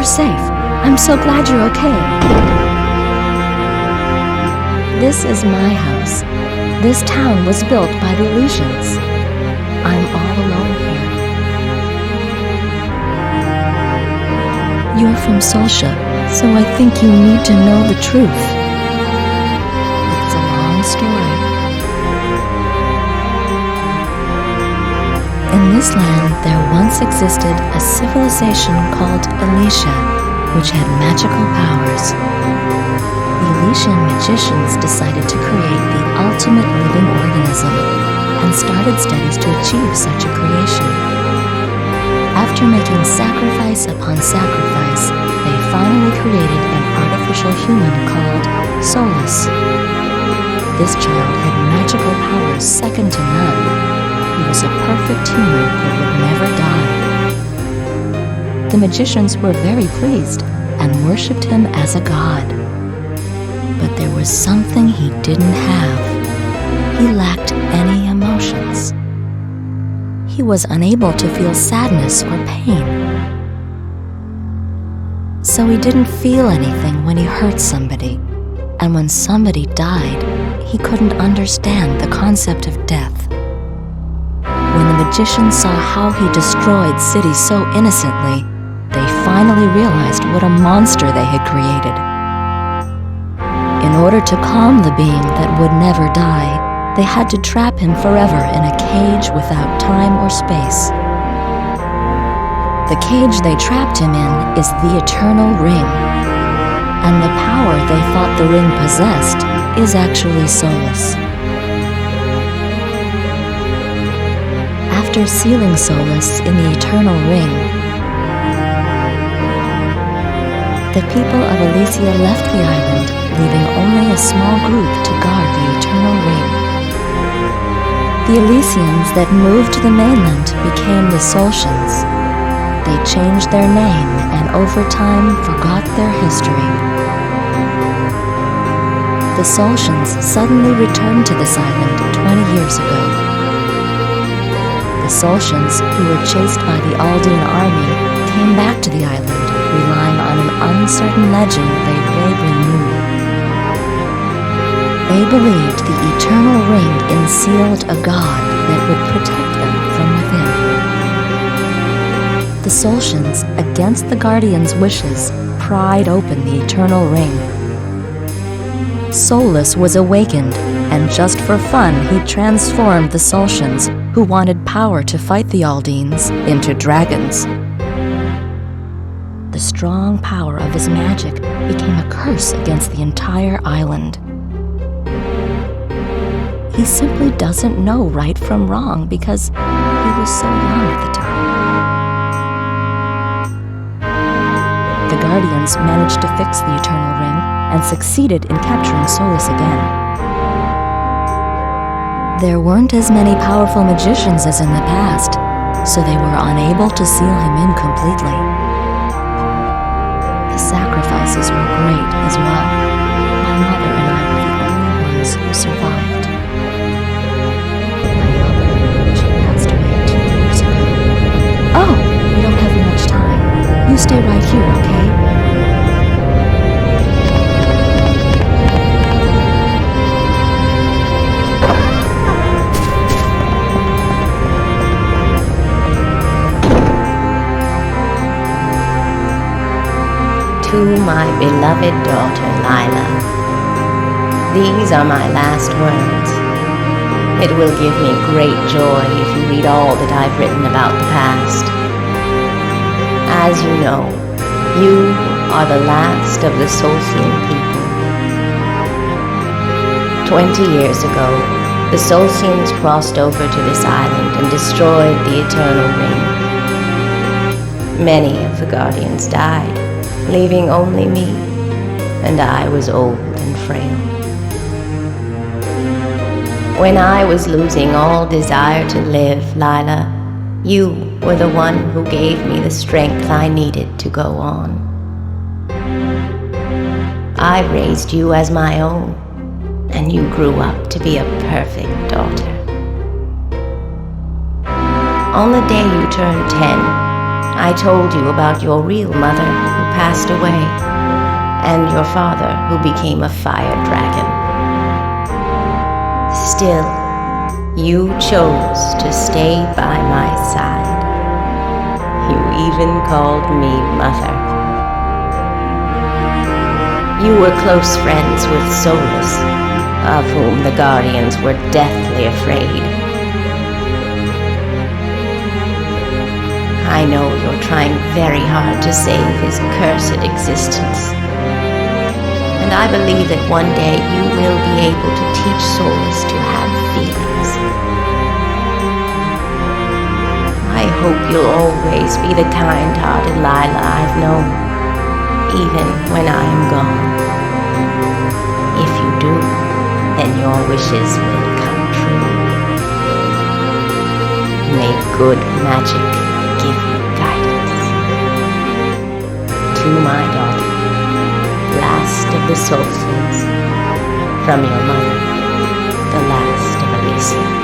safe. I'm so glad you're okay. This is my house. This town was built by the Elysians. I'm all alone here. You're from Solsha, so I think you need to know the truth. It's a long story. In this land, there once existed a civilization called Elysia, which had magical powers. The Elysian magicians decided to create the ultimate living organism and started studies to achieve such a creation. After making sacrifice upon sacrifice, they finally created an artificial human called Solus. This child had magical powers second to none. He was a perfect human that would never die. The magicians were very pleased and worshipped him as a god. But there was something he didn't have. He lacked any emotions. He was unable to feel sadness or pain. So he didn't feel anything when he hurt somebody, and when somebody died, he couldn't understand the concept of death. When the magicians saw how he destroyed cities so innocently, they finally realized what a monster they had created. In order to calm the being that would never die, they had to trap him forever in a cage without time or space. The cage they trapped him in is the Eternal Ring, and the power they thought the ring possessed is actually Solus. After sealing Solus in the Eternal Ring, the people of Elysia left the island, leaving only a small group to guard the Eternal Ring. The Elysians that moved to the mainland became the Solsians. They changed their name and over time forgot their history. The Solsians suddenly returned to this island 20 years ago. The Solsians, who were chased by the Aldine army, came back to the island, relying on an uncertain legend they vaguely knew. They believed the Eternal Ring ensealed a god that would protect them from within. The Solsians, against the Guardian's wishes, pried open the Eternal Ring. Solus was awakened, and just for fun he transformed the Solsians, who wanted power to fight the Aldines, into dragons. The strong power of his magic became a curse against the entire island. He simply doesn't know right from wrong because he was so young at the time. The Guardians managed to fix the Eternal Ring and succeeded in capturing Solus again. There weren't as many powerful magicians as in the past, so they were unable to seal him in completely. The sacrifices were great as well. My mother and I were the only ones who survived. My mother, she passed away 2 years ago. Oh, we don't have much time. You stay right here, okay? To my beloved daughter, Lila, these are my last words. It will give me great joy if you read all that I've written about the past. As you know, you are the last of the Solsian people. 20 years ago, the Solsians crossed over to this island and destroyed the Eternal Ring. Many of the Guardians died, leaving only me, and I was old and frail. When I was losing all desire to live, Lila, you were the one who gave me the strength I needed to go on. I raised you as my own, and you grew up to be a perfect daughter. On the day you turned 10, I told you about your real mother who passed away, and your father, who became a fire dragon. Still, you chose to stay by my side. You even called me mother. You were close friends with Solus, of whom the Guardians were deathly afraid. I know you're trying very hard to save his cursed existence. And I believe that one day you will be able to teach Solus to have feelings. I hope you'll always be the kind-hearted Lila I've known, even when I am gone. If you do, then your wishes will come true. May good magic give you guidance. To my daughter, last of the Solstices, from your mother, the last of Elysia.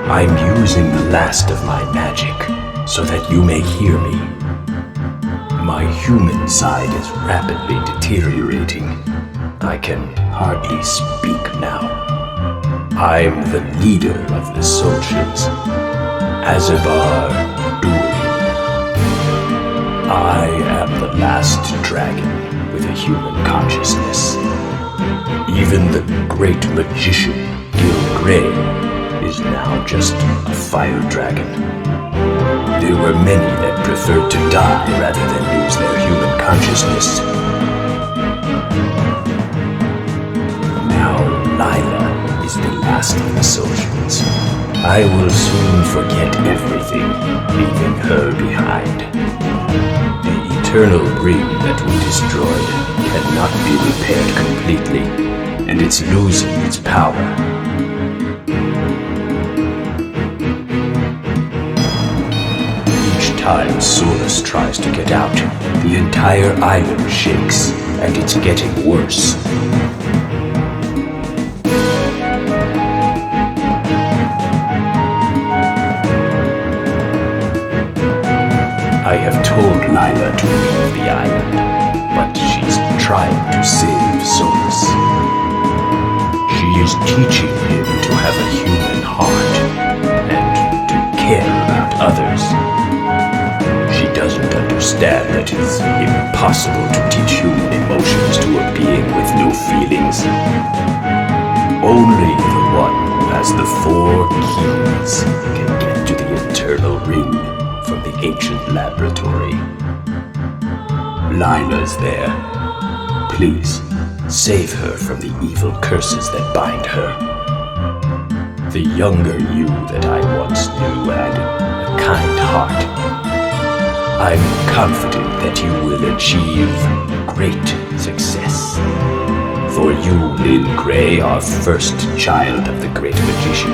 I'm using the last of my magic so that you may hear me. My human side is rapidly deteriorating. I can hardly speak now. I'm the leader of the Soldiers, Azabar Durin. I am the last dragon with a human consciousness. Even the great magician, Gil Grey, is now just a fire dragon. There were many that preferred to die rather than lose their human consciousness. Now Lila is the last of the Soldiers. I will soon forget everything, leaving her behind. The eternal ring that we destroyed cannot be repaired completely, and it's losing its power. Each time Solus tries to get out, the entire island shakes, and it's getting worse. I have told Lila to leave the island, but save Solus. She is teaching him to have a human heart and to care about others. She doesn't understand that it's impossible to teach human emotions to a being with no feelings. Only the one who has the 4 keys can get to the eternal ring from the ancient laboratory. Lila's there. Please, save her from the evil curses that bind her. The younger you that I once knew had a kind heart. I'm confident that you will achieve great success. For you, Lynn Gray, are first child of the great magician.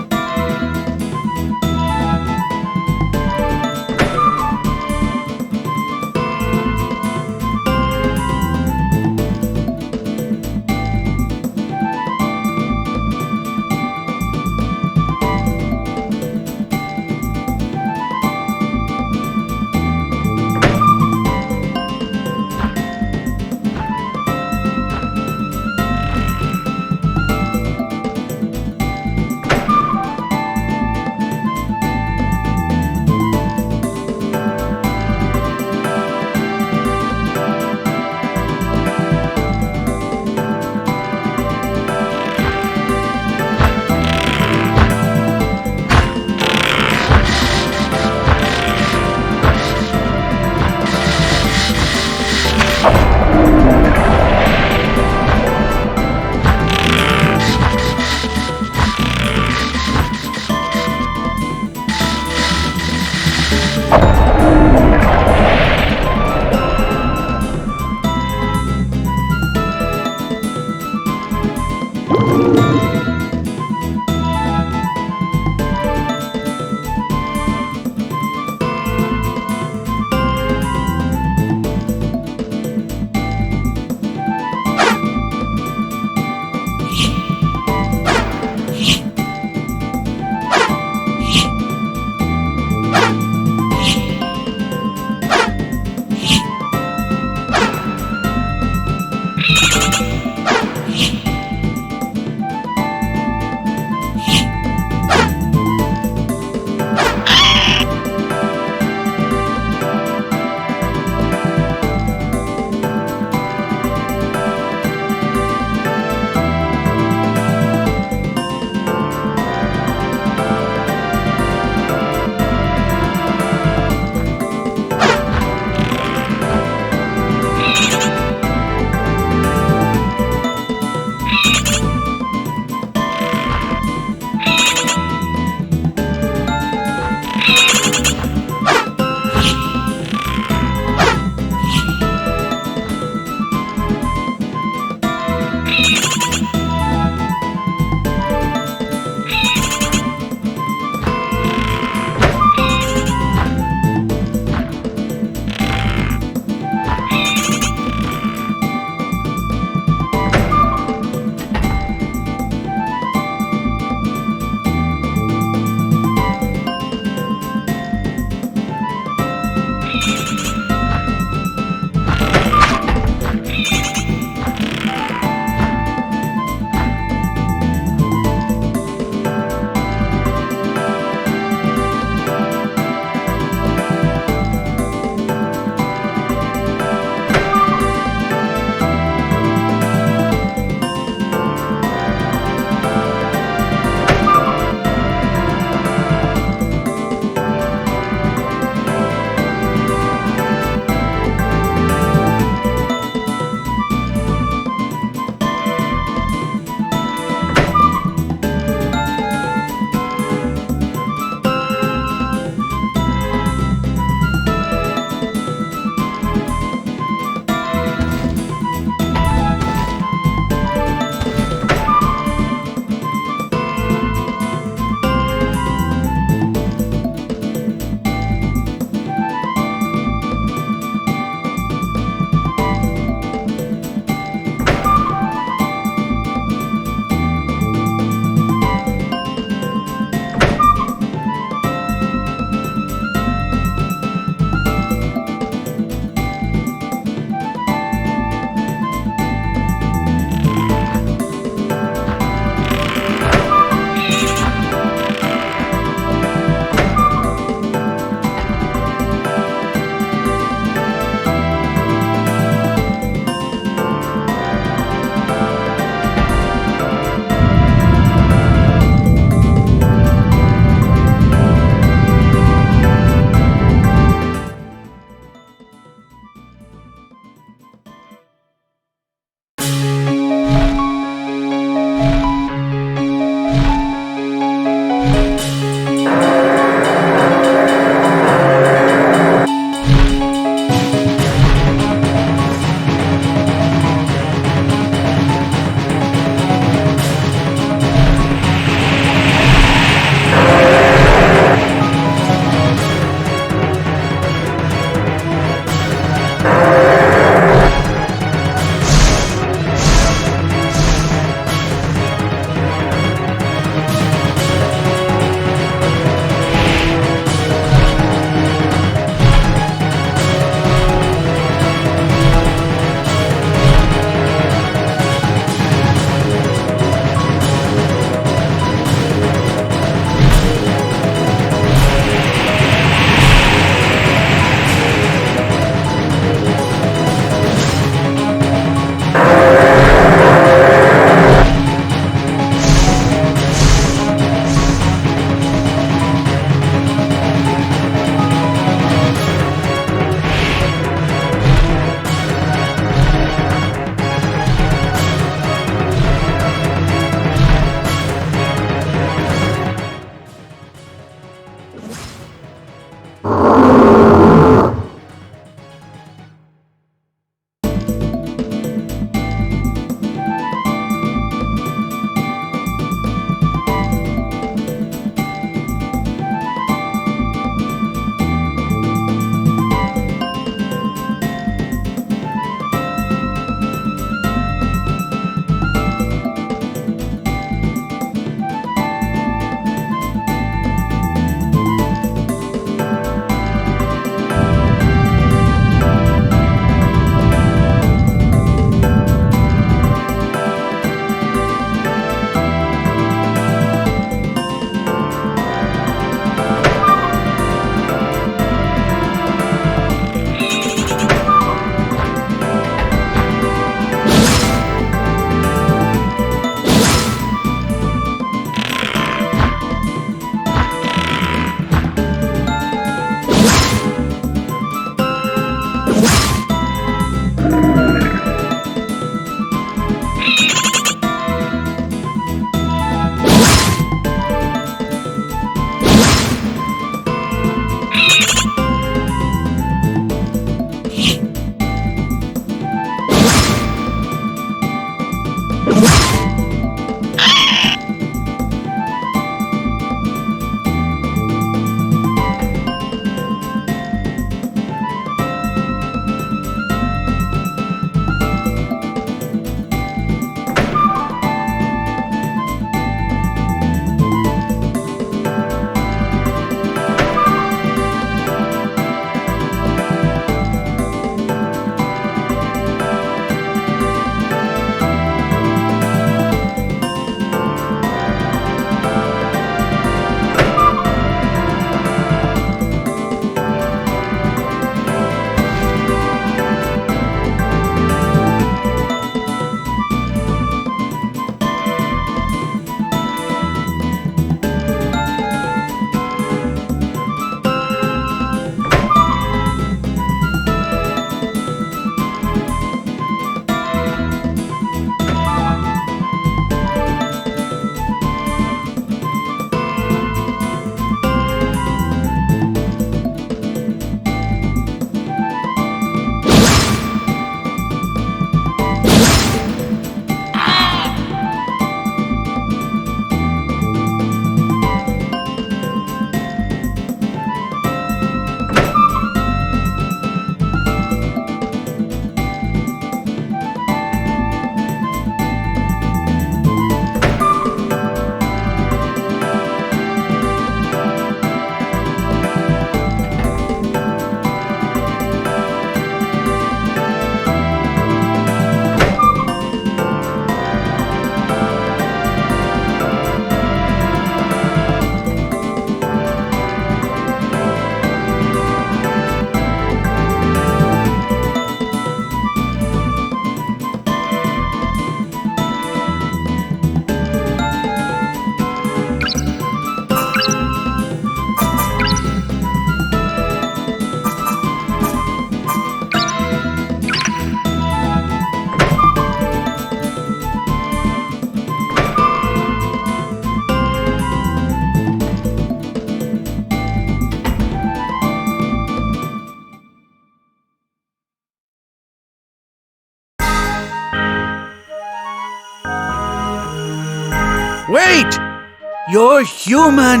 You're human!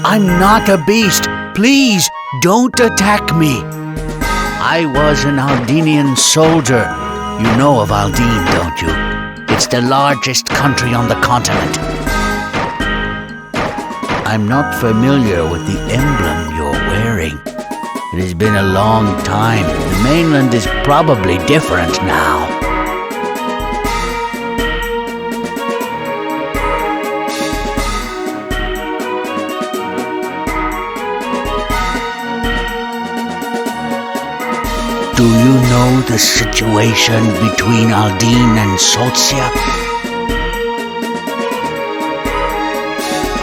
I'm not a beast. Please, don't attack me. I was an Aldenian soldier. You know of Aldene, don't you? It's the largest country on the continent. I'm not familiar with the emblem you're wearing. It has been a long time. The mainland is probably different now. Do you know the situation between Aldene and Solcia?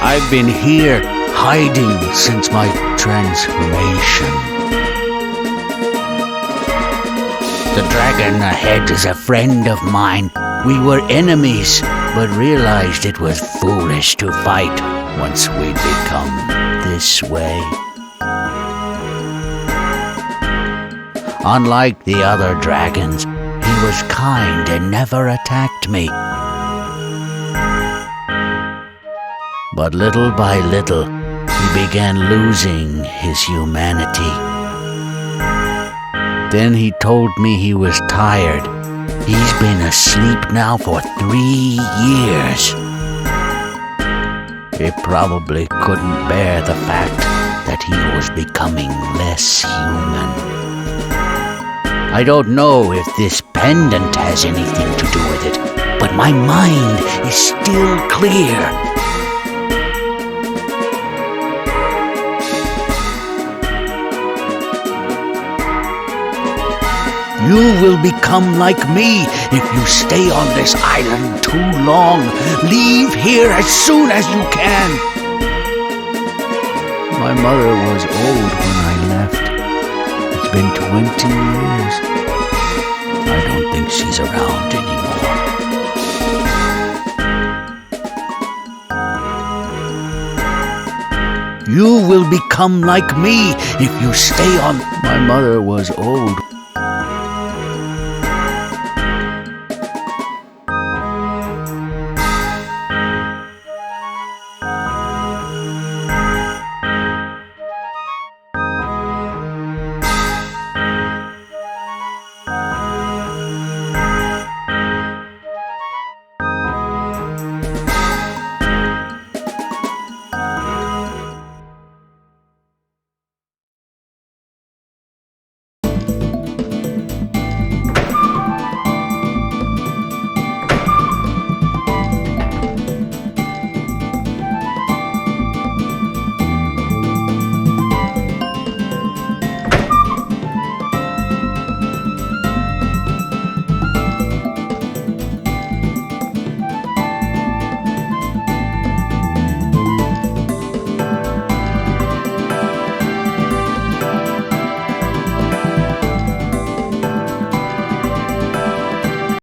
I've been here, hiding since my transformation. The dragon ahead is a friend of mine. We were enemies, but realized it was foolish to fight once we'd become this way. Unlike the other dragons, he was kind and never attacked me. But little by little, he began losing his humanity. Then he told me he was tired. He's been asleep now for 3 years. He probably couldn't bear the fact that he was becoming less human. I don't know if this pendant has anything to do with it, but my mind is still clear. You will become like me if you stay on this island too long. Leave here as soon as you can. My mother was old when I left. It's been 20 years. I don't think she's around anymore. You will become like me if you stay on. My mother was old